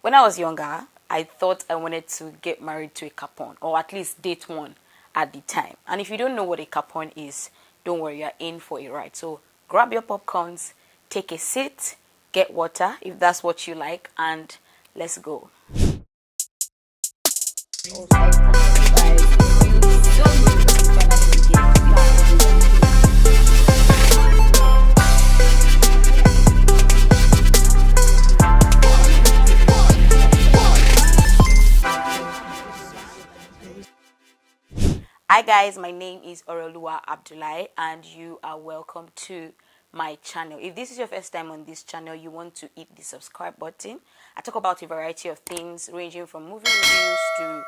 When I was younger, I thought I wanted to get married to a Capon, or at least date one at the time. And if you don't know what a Capon is, don't worry, you're in for a ride. So grab your popcorns, take a seat, get water if that's what you like, and let's go. Hi guys, my name is Orolua Abdullahi and you are welcome to my channel. If this is your first time on this channel, you want to hit the subscribe button. I talk about a variety of things ranging from movie reviews to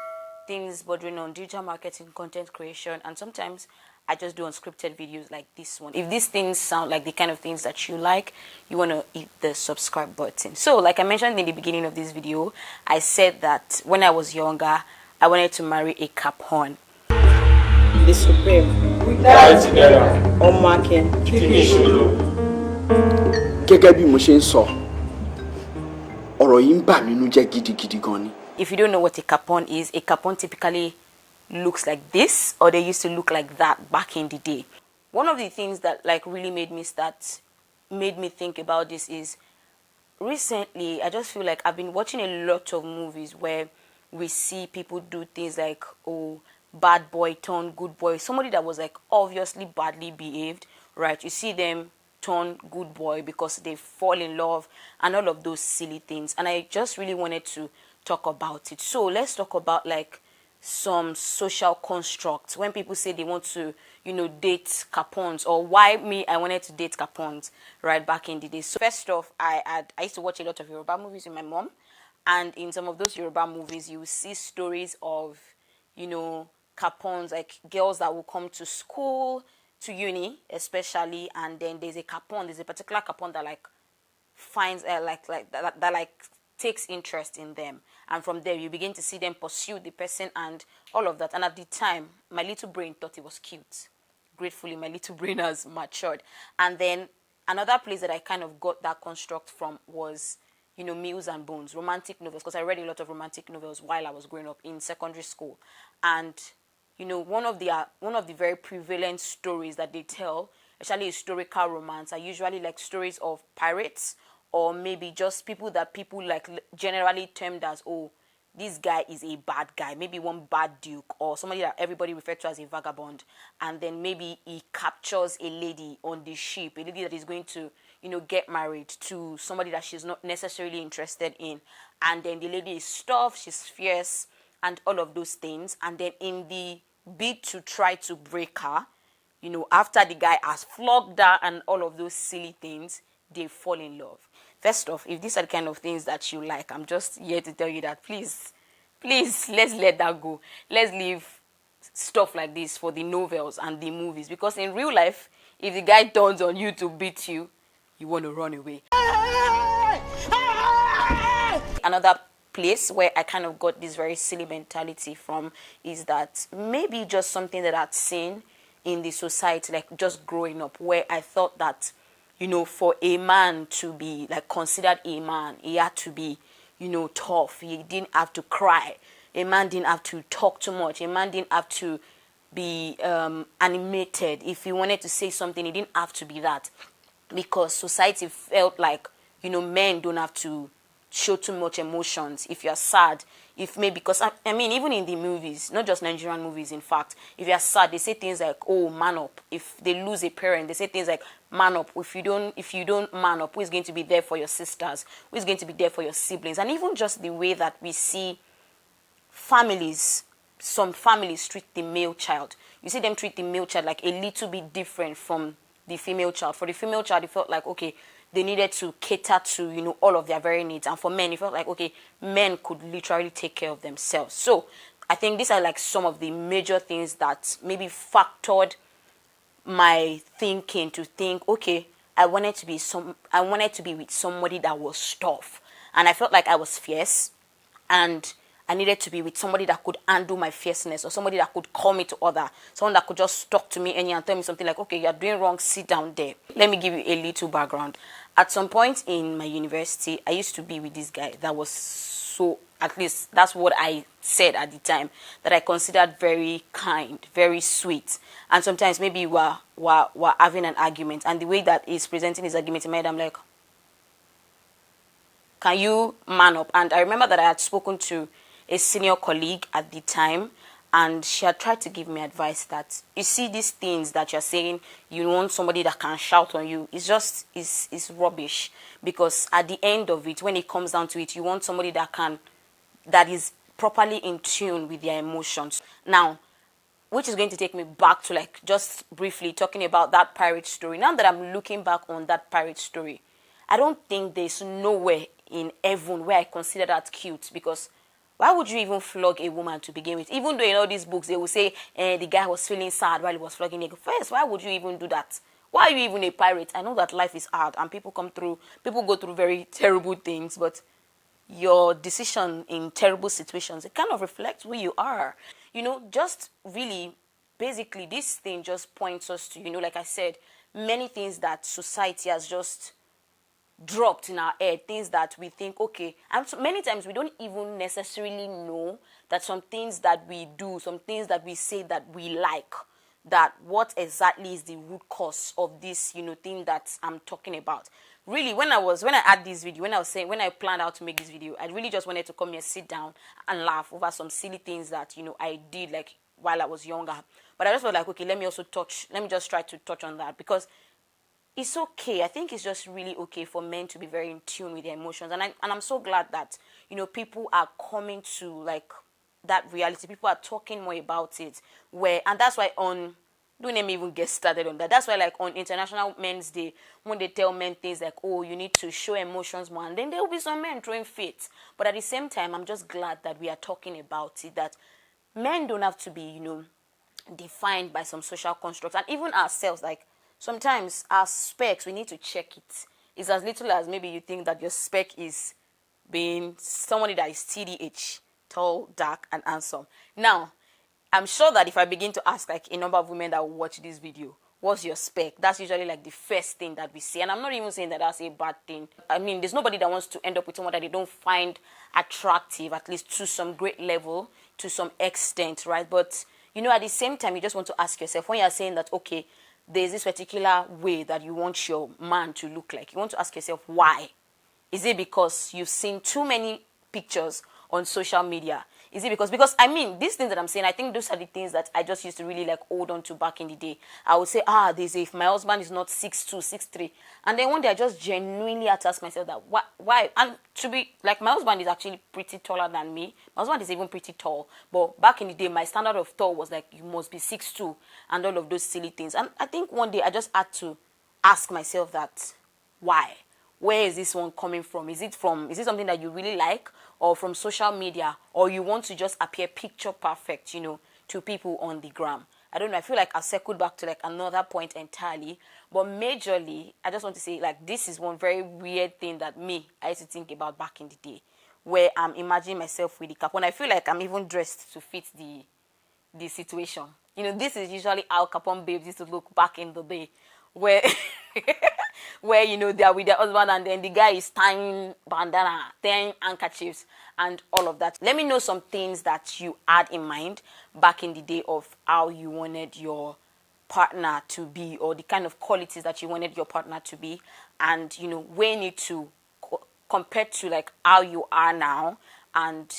things bordering on digital marketing, content creation, and sometimes I just do unscripted videos like this one. If these things sound like the kind of things that you like, you want to hit the subscribe button. So like I mentioned in the beginning of this video, I said that when I was younger, I wanted to marry a Capon. The Supreme. Die together. Unmarking. Gẹ́gẹ́ bí mo ṣe ń sọ, ọ̀rọ̀ yìí ń bà mí nínú jẹ́ gidigidi gan ni. If you don't know what a Capon is, a Capon typically looks like this, or they used to look like that back in the day. One of the things that like really made me think about this is recently I just feel like I've been watching a lot of movies where we see people do things like, oh, bad boy turn good boy, somebody that was like obviously badly behaved, right? You see them turn good boy because they fall in love and all of those silly things. And I just really wanted to talk about it. So let's talk about like some social constructs when people say they want to, you know, date Capons, or why me I wanted to date Capons right back in the day. So first off, I used to watch a lot of Yoruba movies with my mom, and in some of those Yoruba movies you see stories of, you know, Capons, like girls that will come to school, to uni especially, and then there's a Capon, there's a particular Capon that like finds that like takes interest in them, and from there you begin to see them pursue the person and all of that. And at the time my little brain thought it was cute. Gratefully my little brain has matured. And then another place that I kind of got that construct from was, you know, Mills and Bones, romantic novels, because I read a lot of romantic novels while I was growing up in secondary school. And you know, one of the very prevalent stories that they tell, especially historical romance, are usually like stories of pirates, or maybe just people that people like generally termed as, oh, this guy is a bad guy, maybe one bad duke, or somebody that everybody referred to as a vagabond, and then maybe he captures a lady on the ship, a lady that is going to, you know, get married to somebody that she's not necessarily interested in, and then the lady is tough, she's fierce, and all of those things. And then in the bid to try to break her, you know, after the guy has flogged her and all of those silly things, they fall in love. First off, if these are the kind of things that you like, I'm just here to tell you that please, let's let that go. Let's leave stuff like this for the novels and the movies, because in real life, if the guy turns on you to beat you, you want to run away. Another place where I kind of got this very silly mentality from is that maybe just something that I'd seen in the society, like just growing up, where I thought that, you know, for a man to be like considered a man, he had to be, you know, tough. He didn't have to cry. A man didn't have to talk too much. A man didn't have to be animated. If he wanted to say something, he didn't have to be that, because society felt like, you know, men don't have to show too much emotions. If you're sad, if maybe, because I mean, even in the movies, not just Nigerian movies, in fact, if you're sad, they say things like, oh, man up. If they lose a parent, they say things like, man up. If you don't man up, who is going to be there for your sisters? Who is going to be there for your siblings? And even just the way that we see families, some families treat the male child. You see them treat the male child like a little bit different from the female child. For the female child, it felt like, okay, they needed to cater to, you know, all of their very needs. And for men, it felt like, okay, men could literally take care of themselves. So I think these are like some of the major things that maybe factored my thinking to think, okay, I wanted to be with somebody that was tough. And I felt like I was fierce, and I needed to be with somebody that could undo my fierceness, or somebody that could call me to order, someone that could just talk to me and tell me something like, okay, you're doing wrong, sit down there. Let me give you a little background. At some point in my university, I used to be with this guy that was so, at least that's what I said at the time, that I considered very kind, very sweet. And sometimes maybe we're having an argument, and the way that he's presenting his argument in my head, I'm like, can you man up? And I remember that I had spoken to a senior colleague at the time, and she had tried to give me advice that, you see, these things that you're saying, you want somebody that can shout on you, it's rubbish. Because at the end of it, when it comes down to it, you want somebody that is properly in tune with their emotions. Now, which is going to take me back to, like, just briefly talking about that pirate story. Now that I'm looking back on that pirate story, I don't think there's nowhere in heaven where I consider that cute, because why would you even flog a woman to begin with? Even though in all these books they will say the guy was feeling sad while he was flogging a girl. First, why would you even do that? Why are you even a pirate? I know that life is hard and people go through very terrible things, but your decision in terrible situations, it kind of reflects who you are. Just really, basically, this thing just points us to, like I said, many things that society has just dropped in our head, things that we think, okay, and so many times we don't even necessarily know that some things that we do, some things that we say that we like, that what exactly is the root cause of this, thing that I'm talking about. Really, when I had this video, when I planned out to make this video, I really just wanted to come here, sit down and laugh over some silly things that, I did, like, while I was younger. But I just felt like, okay, let me just try to touch on that, because it's okay. I think it's just really okay for men to be very in tune with their emotions. And I'm so glad that, people are coming to, like, that reality. People are talking more about it. And that's why don't let me even get started on that. That's why, like, on International Men's Day, when they tell men things like, oh, you need to show emotions more, and then there will be some men throwing fits. But at the same time, I'm just glad that we are talking about it, that men don't have to be, defined by some social constructs. And even ourselves, like, sometimes our specs, we need to check it. It's as little as maybe you think that your spec is being somebody that is TDH, tall, dark, and handsome. Now, I'm sure that if I begin to ask, like, a number of women that will watch this video, what's your spec? That's usually, like, the first thing that we say. And I'm not even saying that that's a bad thing. I mean, there's nobody that wants to end up with someone that they don't find attractive, at least to some great level, to some extent, right? But, at the same time, you just want to ask yourself, when you're saying that, okay, there's this particular way that you want your man to look like, you want to ask yourself, why? Is it because you've seen too many pictures on social media? Is it because I mean, these things that I'm saying, I think those are the things that I just used to really, like, hold on to back in the day. I would say, if my husband is not 6'2", 6'3", and then one day I just genuinely had to ask myself that, why? And to be, like, my husband is actually pretty taller than me. My husband is even pretty tall. But back in the day, my standard of tall was, like, you must be 6'2", and all of those silly things. And I think one day I just had to ask myself that, why? Where is this one coming from? Is it something that you really like, or from social media, or you want to just appear picture perfect, to people on the gram? I don't know. I feel like I've circled back to, like, another point entirely. But majorly, I just want to say, like, this is one very weird thing that I used to think about back in the day, where I'm imagining myself with the Capon. I feel like I'm even dressed to fit the situation. This is usually how Capon babes used to look back in the day, where where they are with their husband, and then the guy is tying bandana, tying handkerchiefs, and all of that. Let me know some things that you had in mind back in the day of how you wanted your partner to be, or the kind of qualities that you wanted your partner to be, and weighing it to compared to, like, how you are now. And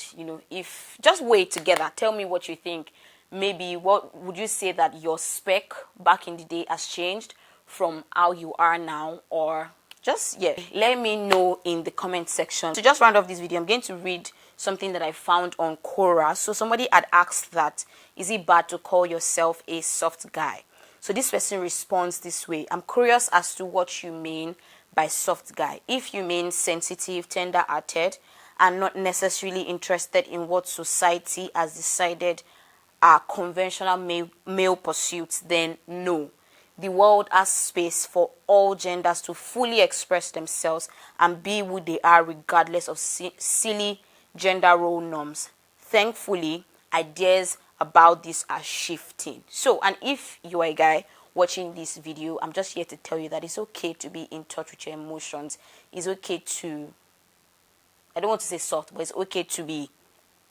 if just weigh it together, tell me what you think. Maybe what would you say that your spec back in the day has changed from how you are now, or just, let me know in the comment section. To just round off this video, I'm going to read something that I found on Quora. So somebody had asked that, is it bad to call yourself a soft guy? So this person responds this way: I'm curious as to what you mean by soft guy. If you mean sensitive, tender-hearted, and not necessarily interested in what society has decided are conventional male pursuits, then no. The world has space for all genders to fully express themselves and be who they are, regardless of silly gender role norms. Thankfully, ideas about this are shifting. So, and if you are a guy watching this video, I'm just here to tell you that it's okay to be in touch with your emotions. It's okay to I don't want to say soft, but it's okay to be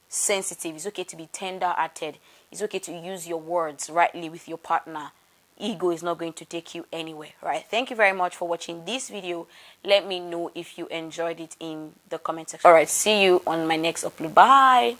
sensitive. It's okay to be tender-hearted. It's okay to use your words rightly with your partner. Ego is not going to take you anywhere, right? Thank you very much for watching this video. Let me know if you enjoyed it in the comment section. All right, see you on my next upload. Bye.